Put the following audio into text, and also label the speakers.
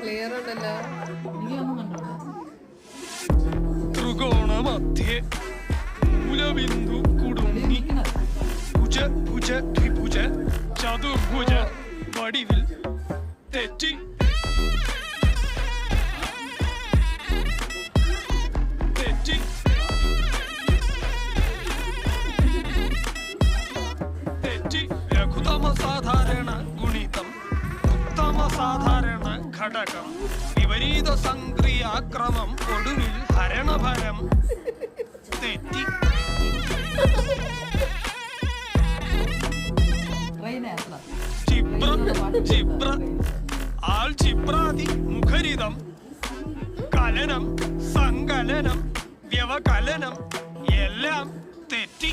Speaker 1: Clear ഉണ്ടല്ലോ.
Speaker 2: ത്രികോണമധ്യേ മൂലബിന്ദു കുടുങ്ങി ഭുജ ഭുജ ത്രിഭുജ ചതുർഭുജ വടിവിൽ തെറ്റി തെറ്റി തെറ്റി ലഘുതമ സാധാരണ ഗുണിതം ഉത്തമ സാധാരണ ഘടകം വിപരീത സംക്രിയാക്രമം ഒടുവിൽ ഹരണഫലം തെറ്റി ചിബ്ര ആൾ ചിബ്രാതി മുഖരിതം കലനം സങ്കലനം വ്യവകലനം എല്ലാം തെറ്റി.